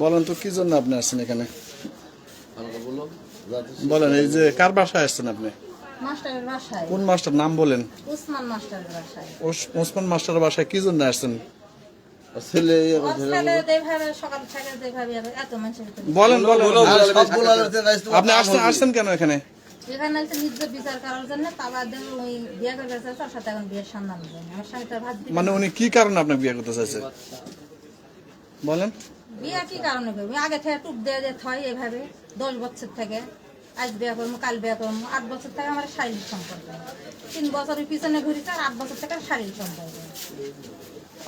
বলেন তো কি জন্য আপনি আসছেন এখানে? বলেন, এই যে কার বাসায় আসছেন আপনি? মাস্টারের বাসায়। কোন মাস্টার, নাম বলেন? উসমান মাস্টারের বাসায়। ওসমান মাস্টারের বাসায় কি জন্য আসছেন? ছেলে যেভাবে সকাল থেকে যেভাবে এত মানুষের বলেন আপনি আসছেন কেন এখানে? এখানে হচ্ছে নিজ বিচার করার জন্য, তা বাদে ওই বিয়ে করতে চাইছে, ওর সাথে এখন বিয়ের সন্ধান দেয়। আমার স্বামীটার ভাত দিবে। মানে উনি কি কারণে আপনাকে বিয়ে করতে চাইছে বলেন? বিয়ে কি কারণে করবো? আগে থেকে টুপ দিয়ে দিয়ে থয় এইভাবে 10 বছর থেকে। আজ বিয়ে করবো, কাল বিয়ে করবো। 8 বছর থেকে আমার শারীরিক সম্পর্ক। 3 বছরের পিছনে ঘুরিছে, আর 8 বছর থেকে শারীরিক সম্পর্ক।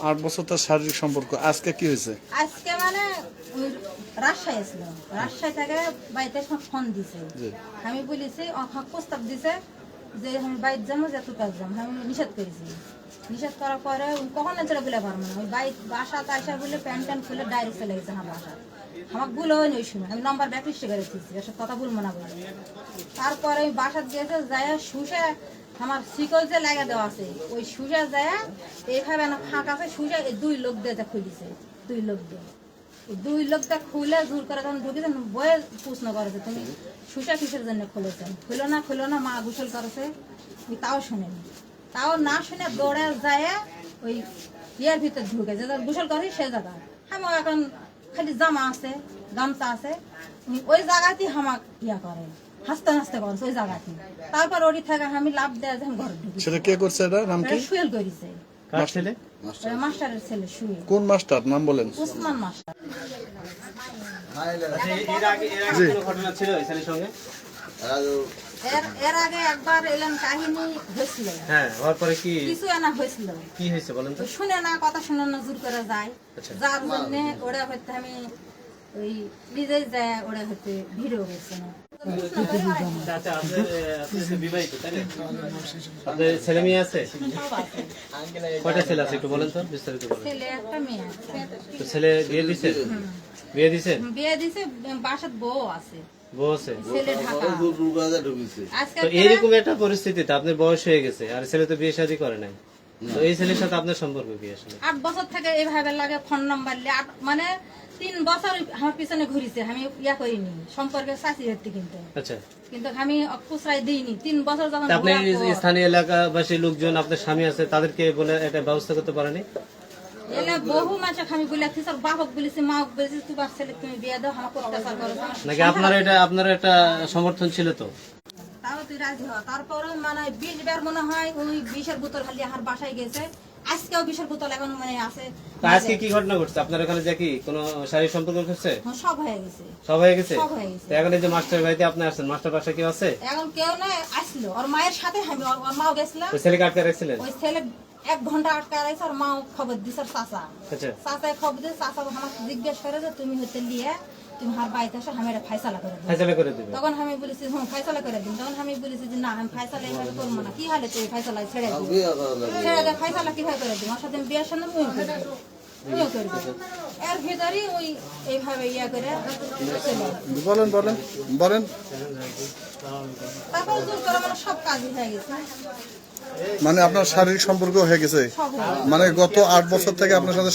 8 বছর তার শারীরিক সম্পর্ক। আজকে কি হয়েছে? আজকে মানে ওই রাজশাহী ছিল, রাজশাহী থেকে বাড়িতে ফোন দিছে। আমি বলেছি, প্রস্তাব দিছে যে আমি বাইরে যাবো, যে তুই কাজ যাবো। আমি নিষেধ করেছি। নিষেধ করার পরে কখন ছেলে বলে পারবো না, ওই বাইক বাসা তাইসা বলে প্যান্ট ট্যান্ট খুলে ডাইরেক্ট চলে গেছে আমার বাসা। আমাকে ভুলে হয়নি ওই সময়, আমি নম্বর ব্যাকলিস্টে করে দিচ্ছি, এসব কথা বলবো না বলে। তারপরে ওই বাসার দিয়েছে যায় শুষে, আমার শিকল যে লাগা দেওয়া আছে, ওই শুষে যায় এইভাবে না ফাঁক আছে, শুষে এই 2 লোক দিয়ে খুলিছে। 2 লোক দিয়ে, 2 লোকটা খুলে জোর করে যখন ঢুকেছেন, বয়ে প্রশ্ন করেছে, তুমি শুষা কিসের জন্য খুলেছেন? খুলো না, মা গোসল করেছে। তাও শুনেনি, তাও না শুনে দৌড়ে যায় ওই ইয়ের ভিতরে ঢুকে, যে গোসল করে সে জায়গা। আমার এখন খালি জামা আছে, গামছা আছে, ওই জায়গাতেই হামাক ইয়া করে, হাসতে হাসতে করছে ওই জায়গাতে। তারপর ওরি থেকে আমি লাভ দেয় যখন ঘরে ঢুকি। সেটা কে করছে? এটা নাম কি? সুয়েল করেছে। কার ছেলে? মাস্টারের ছেলে সুয়েল। কোন মাস্টার, নাম বলেন? উসমান মাস্টার। এর আগে কোনো ঘটনা ছিল এই ছেলের সঙ্গে? এর আগে একবার এলাম কাহিনী হয়েছিল। হ্যাঁ, হওয়ার পরে কি কিছু আনা হয়েছিল। কি হয়েছে বলেন তো? শুনে না, কথা শুনে না, জোর করে যায়। যার জন্য ওরা হয়তো আমি ওই নিজেই যায়, ওরা হয়তো ভিড়ও গেছে না। আচ্ছা, আপনি বিবাহিত তাই না? আপনার ছেলে মেয়ে আছে? কয়টা ছেলে আছে একটু বলেন তো, বিস্তারিত বলেন। ছেলে একটা, মেয়ে আছে। তো ছেলে বিয়ে দিছে? বিয়ে দিছে? বিয়ে দিছে, বাসাত বউ আছে। বউ আছে? ছেলে ঢাকা। আজকে তো এইরকম একটা পরিস্থিতিতে আপনার বয়স হয়ে গেছে, আর ছেলে তো বিয়ে শাদী করে নাই, তো এই ছেলের সাথে আপনার সম্পর্ক কি আসলে? 8 বছর থেকে এইভাবে লাগে, ফোন নাম্বার মানে 3 বছর আমার পিছনে ঘুরিছে। আমি ইয়া করিনি, সম্পর্কে চাষি হতে কিন্তু। আচ্ছা, কিন্তু আমি খুচরাই দিইনি। 3 বছর যখন আপনি স্থানীয় এলাকাবাসী লোকজন, আপনার স্বামী আছে, তাদেরকে বলে একটা ব্যবস্থা করতে পারেনি? এলে বহু মানুষ আমি বলেছি, স্যার বাপক বলেছি, মাওক বলেছি, তোমার ছেলে তুমি বিয়ে দাও, আমার অত্যাচার করো। নাকি আপনার একটা সমর্থন ছিল তো? তাও তুই রাজি হ। তারপরে মানে 20 বার মনে হয় ওই 20-এর বোতল খালি আমার বাসায় গেছে। আজকেও 20-এর বোতল এখন মানে আছে। তো আজকে কি ঘটনা ঘটছে আপনার ওখানে? যে কি কোনো শারীরিক সম্পর্ক করছে? সব হয়ে গেছে। সব হয়ে গেছে? সব হয়ে গেছে। তো এখন এই যে মাস্টার বাড়িতে আপনি আসছেন, মাস্টার বাসায় কেউ আছে? এখন কেউ না, আসলো ওর মায়ের সাথে, আমি ওর মাও গেছিলাম। ওই ছেলেকে আটকে রাখছিলেন? ওই ছেলে 1 ঘন্টা আটকা রাখছে, ওর মাও খবর দিছে, চাচা। আচ্ছা, চাচায় খবর দিছে, চাচা আমাকে জিজ্ঞেস করে যে তুমি হতে নিয়ে তুমি আমার বাড়িতে আসো, আমি এটা ফাইসালা করে দিই। ফাইসালা করে দিবে? তখন আমি বলেছি ফাইসালা করে দিন। তখন আমি বলেছি যে না, আমি ফাইসালা এইভাবে করবো না। কি হালে তুই ফাইসালা ছেড়ে দিবি? ছেড়ে দে, ফাইসালা কিভাবে করে দিবি? আমার সাথে বিয়ের সামনে মুই করবো। এর ভিতরেই ওই এইভাবে ইয়া করে বলেন। তারপর জোর করে মানে সব কাজই হয়ে গেছে। মানে আপনার শারীরিক সম্পর্ক হয়ে গেছে? মানে গত 8 বছর থেকে আপনার সাথে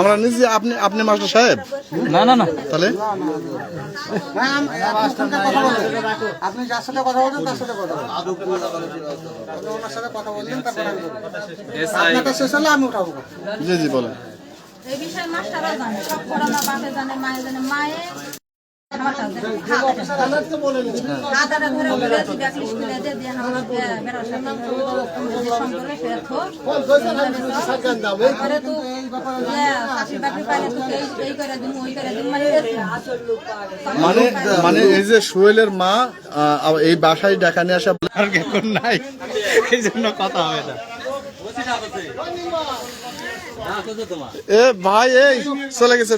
আমরা নিজে। আপনি মাস্টার সাহেব? না, তাহলে আপনি যার সাথে কথা বলছেন তার সাথে কথা বলুন, ওনার সাথে কথা বলছেন, তারপরে আপনারটা শেষ হলে আমি উঠাবো। জি বলেন। এই বিষয়ে মাস্টাররা জানে, সব ঘটনা বাপে জানে, মায়ে জানে। মায়ে দাদারা ধরে বলেছি ব্যাকলিস্ট করে দিয়ে আমার বেড়ার সাথে সম্পর্কে ফেরত তারপরে তো চাকরি বাকরি পাইলে তো এই করে দিন, ওই করে দিন, মানে এই যে সোহেলের মা এই বাসায় দেখা নিয়ে আসা নাই, এই জন্য কথা হবে না। এ ভাই, এই চলে গেছে।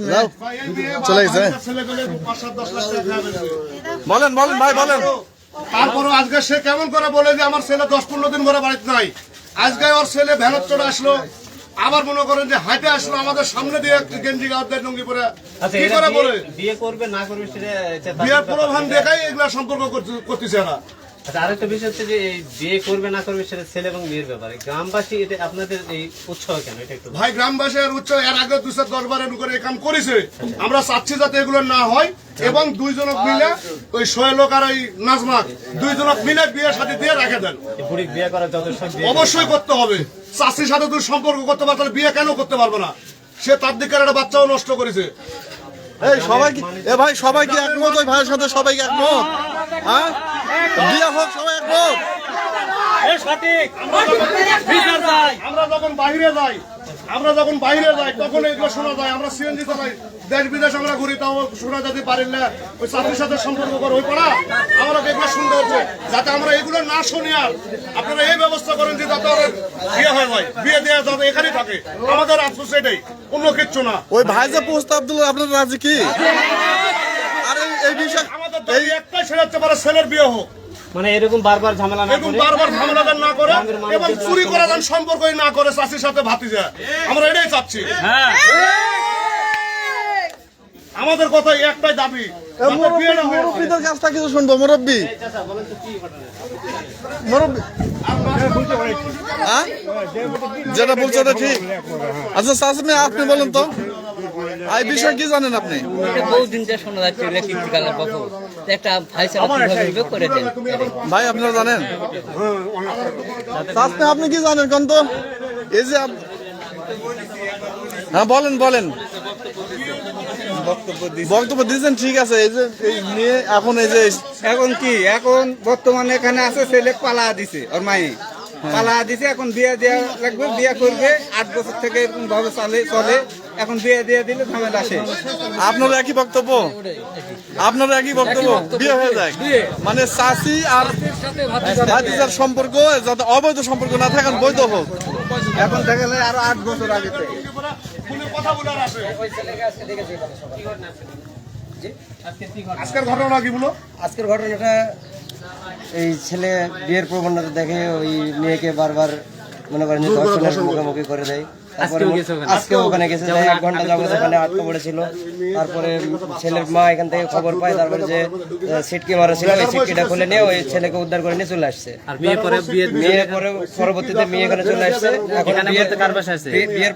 বলেন ভাই, বলেন। তারপরে আজকে সে কেমন করে বলে যে আমার ছেলে 10-15 দিন ধরে বাড়িতে নাই। আজকে ওর ছেলে ভ্যানত চড়ে আসলো, আবার মনে করেন যে হাইটে আসলো আমাদের সামনে দিয়ে, গেঞ্জি গাওয়ার লুঙ্গি পরে। কি করে বলে বিয়ে করবে না করবে সেটা বিয়ের প্রলোভন দেখাই এগুলা সম্পর্ক করতেছে এরা। আচ্ছা, আরেকটা বিষয় হচ্ছে যে এই বিয়ে করবে না করবে সেটা ছেলে এবং মেয়ের ব্যাপারে গ্রামবাসী এটা আপনাদের এই উৎসাহ কেন এটা একটু ভাই গ্রামবাসীর উচ্চ এর আগে 210 বার এরকম করে এই কাম করেছে। আমরা চাচ্ছি যাতে এগুলো না হয় এবং দুইজনক মিলে ওই সোহেলক আর ওই নাজমাক দুইজনক মিলে বিয়ের সাথে দিয়ে রেখে দেন। এই বুড়ি বিয়ে করার যত সব বিয়ে অবশ্যই করতে হবে। চাষির সাথে তুই সম্পর্ক করতে পারবে বিয়ে কেন করতে পারবে না? সে তার দিকের একটা বাচ্চাও নষ্ট করেছে। এই সবাই কি এ ভাই সবাই কি একমত ওই ভাইয়ের সাথে সবাই কি একমত হ্যাঁ বিয়ে হোক সবাই একমত আমরা যখন বাইরে যাই তখন এগুলো শোনা যায়। আমরা সিএনজি চালাই, দেশ বিদেশ আমরা ঘুরি, তাও শোনা যেতে পারি না ওই চাকরির সাথে সম্পর্ক করে ওই পড়া আমরা এগুলো শুনতে হচ্ছে। যাতে আমরা এগুলো না শুনি আর আপনারা এই ব্যবস্থা করেন যে যাতে ওদের বিয়ে হয় ভাই, বিয়ে দেওয়া যাতে এখানেই থাকে। আমাদের আফসোস এটাই, অন্য কিচ্ছু না। ওই ভাই যে প্রস্তাব দিল আপনার রাজি কি আর এই বিষয় আমাদের দাবি একটাই, সেটা হচ্ছে পারে ছেলের বিয়ে হোক, মানে এরকম বারবার ঝামেলা না এরকম করে বারবার ঝামেলা যেন না করে এবং চুরি করা যেন সম্পর্কই না করে চাষির সাথে ভাতিজা। আমরা এটাই চাচ্ছি। আমাদের কথা একটাই দাবি, যাতে বিয়েটা হয়। মুরব্বীদের কাছ থেকে কিছু শুনবো মুরব্বী মুরব্বী হ্যাঁ? যেটা বলছো ওটা ঠিক। আচ্ছা চাষমি আপনি বলেন তো এই বিষয়ে কি জানেন আপনি? এটা বহুদিন যা শোনা যাচ্ছে ইলেকট্রিক্যালের কথা, একটা ফাইসালা কিভাবে বিবেক করে দেন। ভাই আপনারা জানেন? চাষমি আপনি কি জানেন কোন তো এই যে হ্যাঁ বলেন বলেন বক্তব্য দিয়েছেন ঠিক আছে। এই যে এই নিয়ে এখন এই যে এখন কি এখন বর্তমানে এখানে আছে ছেলে পালা দিছে ওর মাই পালা দিছে, এখন বিয়ে দেওয়া লাগবে, বিয়ে করবে 8 বছর থেকে এরকম ভাবে চলে। এখন বিয়ে দিয়ে দিলে ঝামেলা শেষ। আপনার একই বক্তব্য আপনার একই বক্তব্য বিয়ে হয়ে যায় মানে চাষি আর ভাতিজার সম্পর্ক যাতে অবৈধ সম্পর্ক না থাকেন বৈধ হোক। এখন দেখা গেলে আরো 8 বছর আগে থেকে কথা বলার আছে। আজকের ঘটনা কি বলো? আজকের ঘটনাটা এই ছেলে বিয়ের প্রবণতা দেখে ওই মেয়েকে বারবার মনে করেন যে ধর্ষণের মুখোমুখি করে দেয়। তারপরে আজকে ওখানে গেছে, 1 ঘন্টা যাবত ওখানে আটকা পড়েছিল। তারপরে ছেলের মা এখান থেকে খবর পায়, তারপরে যে সিটকি মারা ছিল ওই সিটকিটা খুলে নিয়ে ওই ছেলেকে উদ্ধার করে নিয়ে চলে আসছে। আর বিয়ে পরে পরবর্তীতে মেয়ে এখানে চলে আসছে। এখন কার বাসায় আছে? বিয়ের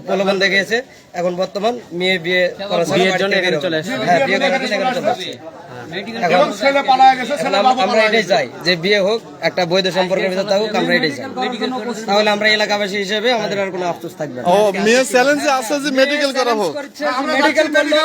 প্রলোভন দেখেছে। এখন বর্তমান মেয়ে বিয়ে করার বিয়ের জন্য এখানে চলে আসছে। হ্যাঁ, বিয়ে করার জন্য এখানে চলে আসছে। এখন ছেলে পালায় গেছে, ছেলে বাবা আমরা এটাই চাই যে বিয়ে হোক, একটা বৈধ সম্পর্কের ভিতরে থাকুক, আমরা এটাই চাই। তাহলে আমরা এলাকাবাসী হিসেবে আমাদের আর কোনো আফসোস থাকবে না। ও মেয়ে চ্যালেঞ্জে আছে যে মেডিকেল করা হোক। মেডিকেল করলে